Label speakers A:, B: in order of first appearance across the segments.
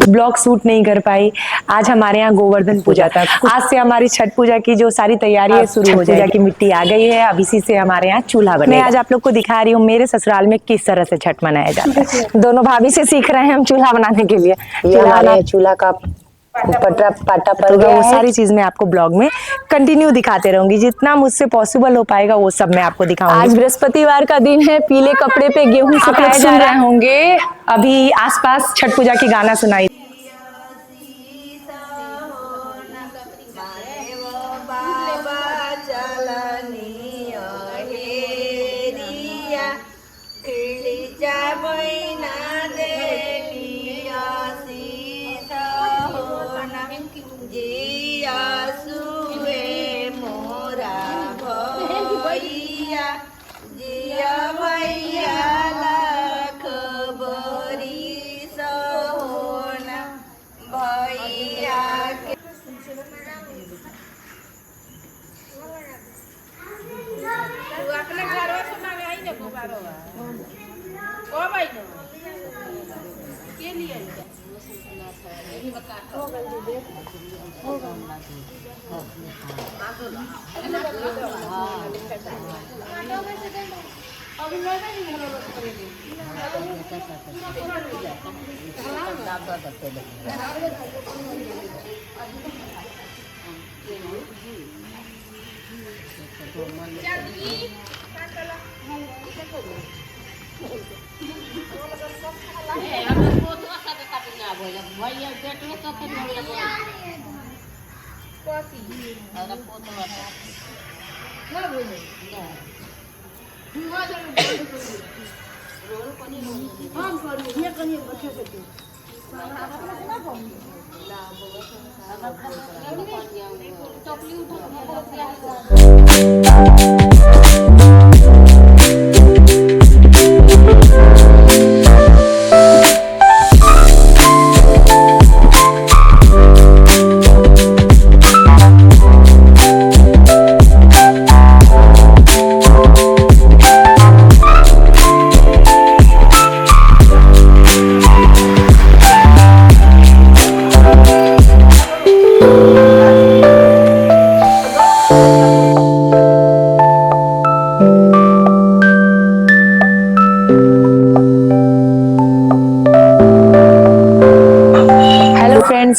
A: Blog shoot नहीं कर पाई। आज हमारे यहाँ गोवर्धन पूजा था। आज से हमारी छठ पूजा की जो सारी तैयारी है शुरू हो जाएगी। पूजा की मिट्टी आ गई है, अब इसी से हमारे यहाँ चूल्हा बनेगा। मैं आज आप लोग को दिखा रही हूँ मेरे ससुराल में किस तरह से छठ मनाया जाता है। दोनों भाभी से सीख रहे हैं हम चूल्हा बनाने के लिए। चूल्हा का पाटा पड़ गया, वो सारी चीज मैं आपको ब्लॉग में कंटिन्यू दिखाते रहूंगी। जितना मुझसे पॉसिबल हो पाएगा वो सब मैं आपको दिखाऊंगी। आज बृहस्पतिवार का दिन है, पीले कपड़े पे गेहूं सुखाए जा रहे होंगे। अभी आसपास छठ पूजा की गाना सुनाई।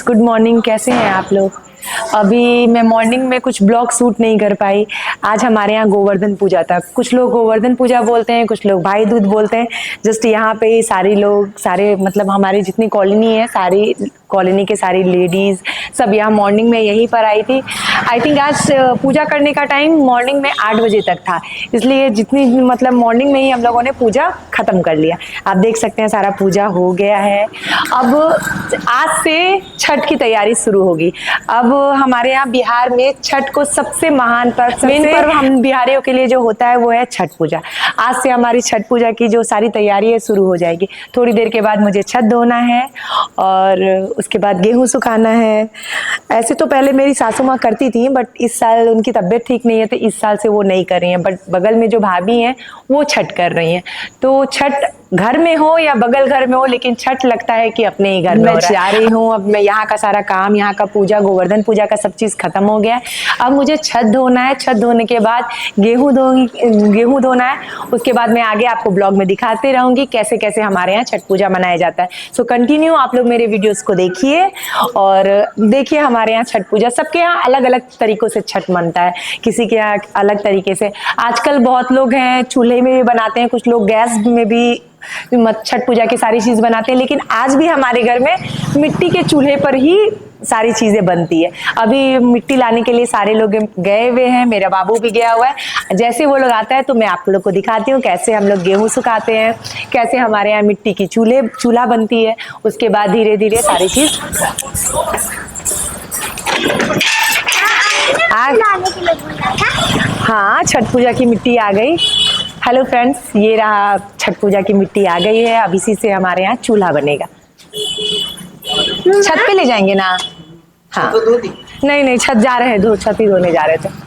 A: गुड मॉर्निंग, कैसे हैं आप लोग। अभी मैं मॉर्निंग में कुछ ब्लॉग शूट नहीं कर पाई। आज हमारे यहाँ गोवर्धन पूजा था। कुछ लोग गोवर्धन पूजा बोलते हैं, कुछ लोग भाई दूज बोलते हैं। जस्ट यहाँ पे सारे लोग, सारे मतलब हमारी जितनी कॉलोनी है, सारी कॉलोनी के सारी लेडीज सब यहाँ मॉर्निंग में यहीं पर आई थी। आई थिंक आज पूजा करने का टाइम मॉर्निंग में 8 बजे तक था, इसलिए जितनी मतलब मॉर्निंग में ही हम लोगों ने पूजा खत्म कर लिया। आप देख सकते हैं सारा पूजा हो गया है। अब आज से छठ की तैयारी शुरू होगी। अब हमारे यहाँ बिहार में छठ को सबसे महान पर्व, मेन पर्व हम बिहारियों के लिए जो होता है वो है छठ पूजा। आज से हमारी छठ पूजा की जो सारी तैयारी है शुरू हो जाएगी। थोड़ी देर के बाद मुझे छत धोना है और उसके बाद गेहूं सुखाना है। ऐसे तो पहले मेरी सासू माँ करती थी, बट इस साल उनकी तबीयत ठीक नहीं है तो इस साल से वो नहीं कर रही हैं। बट बगल में जो भाभी हैं वो छठ कर रही हैं। तो छठ घर में हो या बगल घर में हो, लेकिन छठ लगता है कि अपने ही घर में जा रही हूँ। अब मैं यहाँ का सारा काम, यहाँ का पूजा, गोवर्धन पूजा का सब चीज खत्म हो गया है। अब मुझे छत धोना है। छत धोने के बाद गेहूं धोना है। उसके बाद मैं आगे आपको ब्लॉग में दिखाते रहूंगी कैसे कैसे हमारे यहाँ छठ पूजा मनाया जाता है। सो कंटिन्यू आप लोग मेरे वीडियोस को देखिए और देखिए हमारे यहाँ छठ पूजा। सबके यहाँ अलग अलग तरीकों से छठ मनता है, किसी के यहाँ अलग तरीके से। आजकल बहुत लोग हैं चूल्हे में भी बनाते हैं, कुछ लोग गैस में भी छठ पूजा की सारी चीज बनाते हैं, लेकिन आज भी हमारे घर में मिट्टी के चूल्हे पर ही सारी चीजें बनती है। अभी मिट्टी लाने के लिए सारे लोग गए हुए हैं, मेरा बाबू भी गया हुआ है। जैसे वो लोग आता है तो मैं आप लोग को दिखाती हूँ कैसे हम लोग गेहूं सुखाते हैं, कैसे हमारे यहाँ मिट्टी की चूल्हा बनती है। उसके बाद धीरे धीरे सारी चीज हाँ, छठ पूजा की मिट्टी आ गई। हेलो फ्रेंड्स, ये रहा छठ पूजा की मिट्टी आ गई है। अब इसी से हमारे यहाँ चूल्हा बनेगा। छत पे ले जाएंगे ना। हाँ नहीं नहीं, छत जा रहे हैं, छत ही धोने जा रहे थे।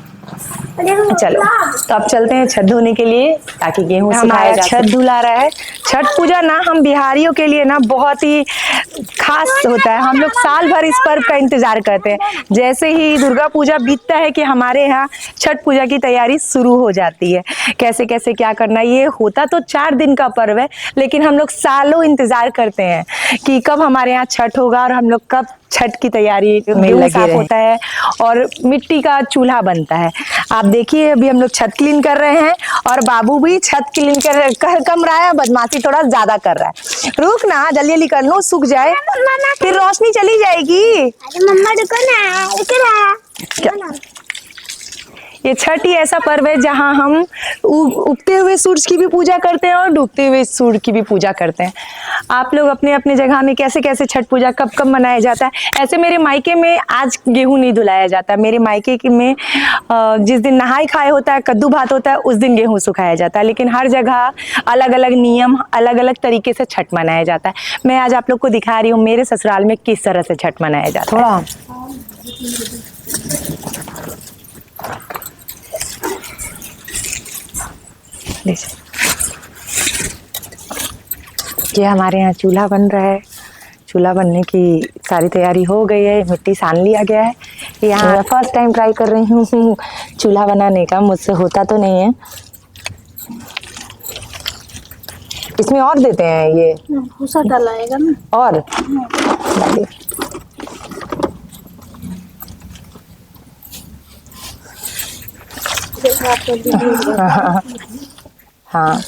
A: चलो तो अब चलते हैं छत धोने के लिए ताकि गेहूं सुखाया जा सके। छत धुला रहा है। छठ पूजा ना हम बिहारियों के लिए ना बहुत ही खास होता है। हम लोग साल भर इस पर्व का इंतजार करते हैं। जैसे ही दुर्गा पूजा बीतता है कि हमारे यहाँ छठ पूजा की तैयारी शुरू हो जाती है। कैसे कैसे क्या करना, ये होता तो 4 दिन का पर्व है, लेकिन हम लोग सालों इंतजार करते हैं कि कब हमारे यहाँ छठ होगा और हम लोग कब छठ की तैयारी में लगे रहे। होता है और मिट्टी का चूल्हा बनता है। आप देखिए अभी हम लोग छत क्लीन कर रहे हैं और बाबू भी छत क्लीन कर कम रहा है, बदमाशी थोड़ा ज्यादा कर रहा है। रुक ना, जल्दी जल्दी कर लो, सूख जाए फिर रोशनी चली जाएगी।
B: मम्मा रुको ना।
A: ये छठ ही ऐसा पर्व है जहाँ हम उगते हुए सूरज की भी पूजा करते हैं और डूबते हुए सूरज की भी पूजा करते हैं। आप लोग अपने अपने जगह में कैसे कैसे छठ पूजा कब कब मनाया जाता है। ऐसे मेरे मायके में आज गेहूं नहीं धुलाया जाता। मेरे मायके में जिस दिन नहाई खाए होता है, कद्दू भात होता है, उस दिन गेहूं सुखाया जाता है। लेकिन हर जगह अलग अलग नियम, अलग अलग तरीके से छठ मनाया जाता है। मैं आज आप लोग को दिखा रही हूँ मेरे ससुराल में किस तरह से छठ मनाया जाता है। ये हमारे यहाँ चूल्हा बन रहा है। चूल्हा बनने की सारी तैयारी हो गई है, मिट्टी सान लिया गया है। यहाँ फर्स्ट टाइम ट्राई कर रही हूँ चूल्हा बनाने का, मुझसे होता तो नहीं है। इसमें और देते हैं ये
B: भूसा डालाएगा ना
A: और हाँ,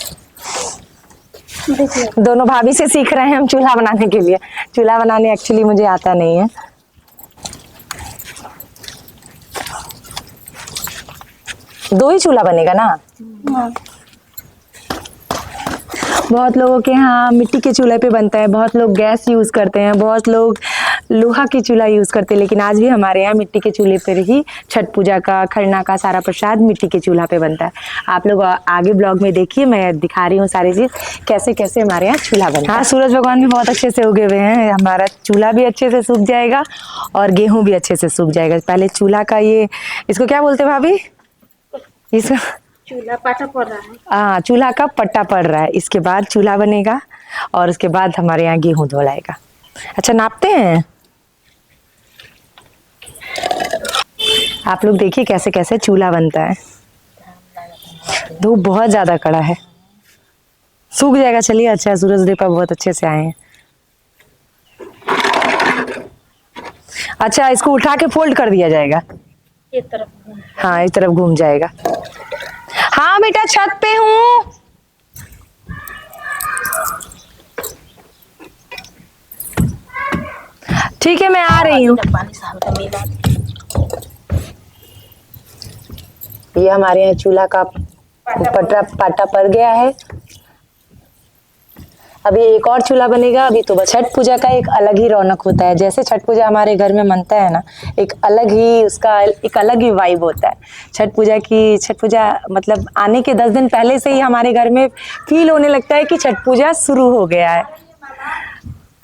A: दोनों भाभी से सीख रहे हैं हम चूल्हा बनाने के लिए। चूल्हा बनाने एक्चुअली मुझे आता नहीं है। दो ही चूल्हा बनेगा ना। बहुत लोगों के यहाँ मिट्टी के चूल्हे पे बनता है, बहुत लोग गैस यूज करते हैं, बहुत लोग लोहा की चूल्हा यूज करते हैं। लेकिन आज भी हमारे यहाँ मिट्टी के चूल्हे पर ही छठ पूजा का, खरना का सारा प्रसाद मिट्टी के चूल्हा पे बनता है। आप लोग आगे ब्लॉग में देखिए, मैं दिखा रही हूँ सारी चीज कैसे कैसे हमारे यहाँ चूल्हा बनता है। हाँ, सूरज भगवान भी बहुत अच्छे से उगे हुए हैं। हमारा चूल्हा भी अच्छे से सूख जाएगा और गेहूं भी अच्छे से सूख जाएगा। पहले चूल्हा का ये, इसको क्या बोलते हैं भाभी? इसका
B: चूल्हा पाटा पड़ रहा है।
A: हाँ, चूल्हा का पट्टा पड़ रहा है। इसके बाद चूल्हा बनेगा और उसके बाद हमारे यहाँ गेहूं धुलाएगा। अच्छा, नापते हैं। आप लोग देखिए कैसे कैसे चूल्हा बनता है। धूप बहुत ज्यादा कड़ा है, सूख जाएगा। चलिए, अच्छा सूरज देव पर बहुत अच्छे से आए हैं। अच्छा, इसको उठा के फोल्ड कर दिया जाएगा।
B: एक तरफ,
A: हाँ, इस तरफ घूम जाएगा। हाँ बेटा, छत पे हूँ। ठीक है, मैं आ रही हूँ। ये हमारे यहाँ चूल्हा का पाटा पड़ गया है। अभी एक और चूल्हा बनेगा। अभी तो बस। छठ पूजा का एक अलग ही रौनक होता है। जैसे छठ पूजा हमारे घर में मनता है ना, एक अलग ही उसका एक अलग ही वाइब होता है। छठ पूजा मतलब आने के 10 दिन पहले से ही हमारे घर में फील होने लगता है कि छठ पूजा शुरू हो गया है।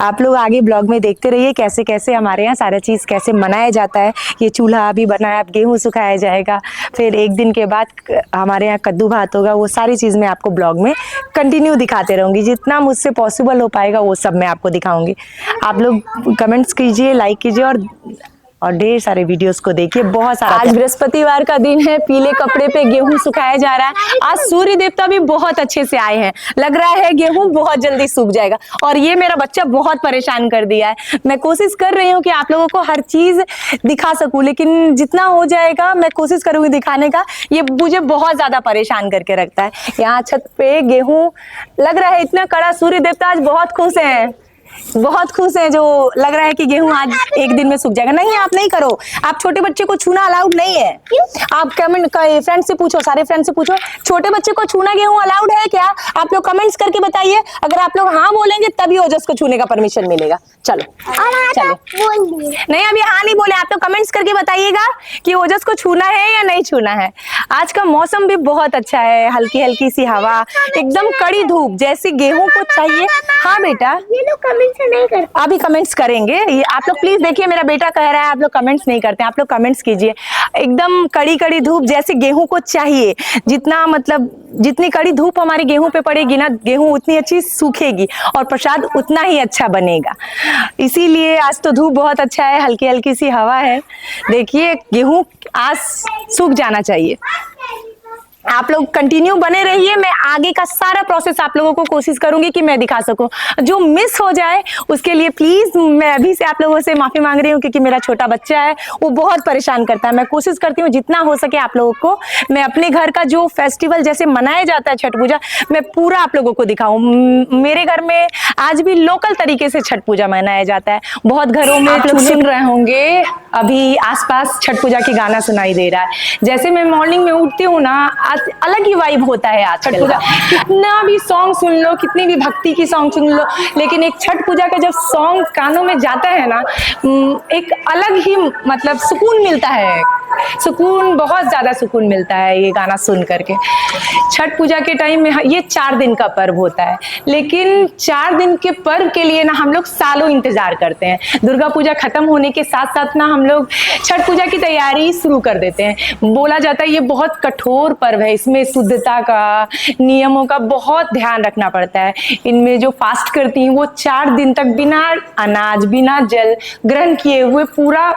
A: आप लोग आगे ब्लॉग में देखते रहिए कैसे कैसे हमारे यहाँ सारा चीज़ कैसे मनाया जाता है। ये चूल्हा अभी बनाया, अब गेहूं सुखाया जाएगा, फिर एक दिन के बाद हमारे यहाँ कद्दू भात होगा। वो सारी चीज़ मैं आपको ब्लॉग में कंटिन्यू दिखाते रहूँगी। जितना मुझसे पॉसिबल हो पाएगा वो सब मैं आपको दिखाऊंगी। आप लोग कमेंट्स कीजिए, लाइक कीजिए और ढेर सारे वीडियोस को देखिए। बहुत सारा। आज बृहस्पतिवार का दिन है, पीले कपड़े पे गेहूं सुखाया जा रहा है। आज सूर्य देवता भी बहुत अच्छे से आए हैं। लग रहा है गेहूं बहुत जल्दी सूख जाएगा। और ये मेरा बच्चा बहुत परेशान कर दिया है। मैं कोशिश कर रही हूँ कि आप लोगों को हर चीज दिखा सकूं, लेकिन जितना हो जाएगा मैं कोशिश करूंगी दिखाने का। ये मुझे बहुत ज्यादा परेशान करके रखता है। यहाँ छत पे गेहूं लग रहा है इतना कड़ा। सूर्य देवता आज बहुत खुश है, बहुत खुश है। जो लग रहा है कि गेहूं आज एक दिन में सूख जाएगा। नहीं, आप नहीं करो। आप छोटे बच्चे को छूना अलाउड नहीं है। आप कमेंट फ्रेंड से पूछो, सारे फ्रेंड से पूछो, छोटे बच्चे को छूना गेहूं अलाउड है क्या? आप लोग कमेंट्स करके बताइए। अगर आप लोग हाँ बोलेंगे तभी ओजस को छूने का परमिशन मिलेगा। चलो चलो।
B: बोल दिए।
A: नहीं अभी हाँ नहीं बोले, आप तो कमेंट्स करके बताइएगा कि ओजस को छूना है या नहीं छूना है। आज का मौसम भी बहुत अच्छा है, हल्की हल्की सी हवा, एकदम कड़ी धूप जैसी गेहूं को चाहिए। हाँ बेटा,
B: ये लोग कमेंट से नहीं करते।
A: अभी कमेंट्स करेंगे, ये आप लोग प्लीज देखिए, मेरा बेटा कह रहा है आप लोग कमेंट्स नहीं करते, आप लोग कमेंट्स कीजिए। एकदम कड़ी कड़ी धूप जैसे गेहूं को चाहिए, जितना मतलब जितनी कड़ी धूप हमारी गेहूं पे पड़ेगी ना, गेहूं उतनी अच्छी सूखेगी और प्रसाद उतना ही अच्छा बनेगा। इसीलिए आज तो धूप बहुत अच्छा है, हल्की हल्की सी हवा है। देखिए गेहूं आज सूख जाना चाहिए। आप लोग कंटिन्यू बने रहिए, मैं आगे का सारा प्रोसेस आप लोगों को कोशिश करूंगी कि मैं दिखा सकूं। जो मिस हो जाए उसके लिए प्लीज मैं अभी से आप लोगों से माफी मांग रही हूं, क्योंकि मेरा छोटा बच्चा है, वो बहुत परेशान करता है। मैं कोशिश करती हूँ जितना हो सके आप लोगों को मैं अपने घर का जो फेस्टिवल जैसे मनाया जाता है छठ पूजा, मैं पूरा आप लोगों को दिखाऊं। मेरे घर में आज भी लोकल तरीके से छठ पूजा मनाया जाता है। बहुत घरों में आप लोग सुन रहे होंगे अभी आसपास छठ पूजा की गाना सुनाई दे रहा है। जैसे मैं मॉर्निंग में उठती हूँ ना, अलग ही वाइब होता है आज छठ पूजा। कितना भी सॉन्ग सुन लो, कितनी भी भक्ति की सॉन्ग सुन लो, लेकिन एक छठ पूजा का जब सॉन्ग कानों में जाता है ना, एक अलग ही मतलब सुकून मिलता है। सुकून, बहुत ज्यादा सुकून मिलता है ये गाना सुन करके। छठ पूजा के टाइम में ये 4 दिन का पर्व होता है, लेकिन 4 दिन के पर्व के लिए ना हम लोग सालों इंतजार करते हैं। दुर्गा पूजा खत्म होने के साथ साथ ना हम लोग छठ पूजा की तैयारी शुरू कर देते हैं। बोला जाता है ये बहुत कठोर पर्व है, इसमें शुद्धता का, नियमों का बहुत ध्यान रखना पड़ता है। इनमें जो फास्ट करती हैं वो 4 दिन तक बिना अनाज बिना जल ग्रहण किए हुए पूरा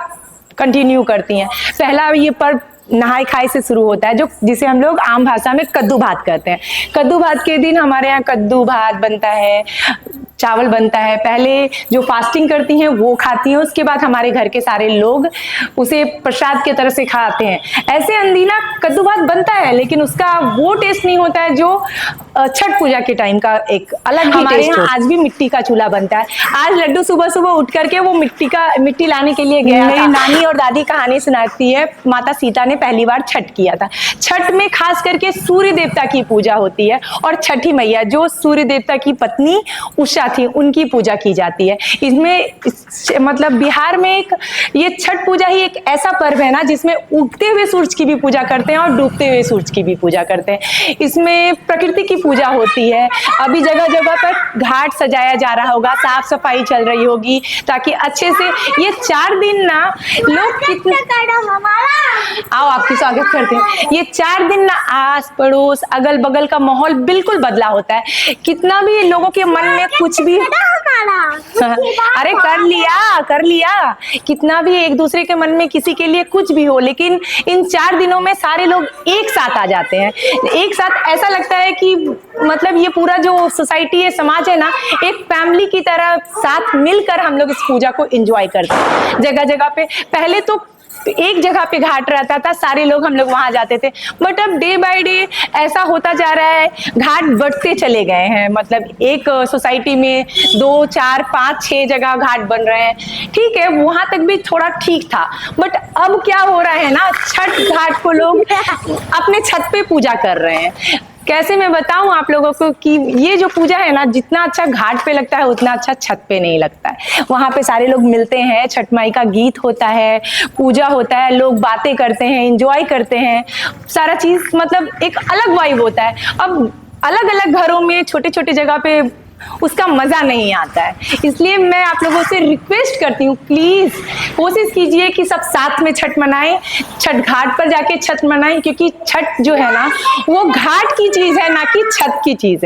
A: कंटिन्यू करती हैं। पहला ये पर्व नहाय खाए से शुरू होता है, जो जिसे हम लोग आम भाषा में कद्दू भात कहते हैं। कद्दू भात के दिन हमारे यहाँ कद्दू भात बनता है, चावल बनता है। पहले जो फास्टिंग करती हैं वो खाती हैं, उसके बाद हमारे घर के सारे लोग उसे प्रसाद के तरह से खाते हैं। ऐसे अंदीना कद्दू भात बनता है, लेकिन उसका वो टेस्ट नहीं होता है जो छठ पूजा के टाइम का एक अलग ही हमारे यहाँ आज भी मिट्टी का चूल्हा बनता है। आज लड्डू सुबह सुबह उठ करके वो मिट्टी लाने के लिए गया। मेरी नानी और दादी कहानी सुनाती है, माता सीता ने पहली बार छठ किया था। छठ में खास करके सूर्य देवता की पूजा होती है, और छठी मैया जो सूर्य देवता की पत्नी उषा थी उनकी पूजा की जाती है। इसमें मतलब बिहार में एक ये छठ पूजा ही एक ऐसा पर्व है ना, जिसमें उगते हुए सूरज की भी पूजा करते हैं और डूबते हुए सूरज की भी पूजा करते हैं। इसमें प्रकृति की पूजा होती है। अभी जगह जगह पर घाट सजाया जा रहा होगा, साफ सफाई चल रही होगी, ताकि अच्छे से ये 4 दिन ना लोग कितने आओ आपकी स्वागत करते हैं। ये 4 दिन ना आस पड़ोस अगल बगल का माहौल बिल्कुल बदला होता है। कितना भी लोगों के मन में कुछ भी अरे कर लिया कितना भी एक दूसरे के मन में किसी के लिए कुछ भी हो, लेकिन इन 4 दिनों में सारे लोग एक साथ आ जाते हैं। एक साथ ऐसा लगता है कि मतलब ये पूरा जो सोसाइटी है, समाज है ना, एक फैमिली की तरह साथ मिलकर हम लोग इस पूजा को एंजॉय करते हैं। जगह जगह पे पहले तो एक जगह पे घाट रहता था, सारे लोग हम लोग वहां जाते थे, बट अब डे बाय डे ऐसा होता जा रहा है, घाट बढ़ते चले गए हैं। मतलब एक सोसाइटी में 2, 4, 5, 6 जगह घाट बन रहे हैं। ठीक है, वहां तक भी थोड़ा ठीक था, बट अब क्या हो रहा है ना, छठ घाट को लोग अपने छत पे पूजा कर रहे हैं। कैसे मैं बताऊं आप लोगों को कि ये जो पूजा है ना, जितना अच्छा घाट पे लगता है उतना अच्छा छत पे नहीं लगता है। वहां पे सारे लोग मिलते हैं, छठ माई का गीत होता है, पूजा होता है, लोग बातें करते हैं, एंजॉय करते हैं, सारा चीज मतलब एक अलग वाइब होता है। अब अलग अलग घरों में छोटे छोटे जगह पे उसका मजा नहीं आता है। इसलिए मैं आप लोगों से रिक्वेस्ट करती हूँ, प्लीज कोशिश कीजिए कि सब साथ में छठ मनाएं, छठ घाट पर जाके छठ मनाएं, क्योंकि छठ जो है ना वो घाट की चीज है, ना कि छत की चीज है।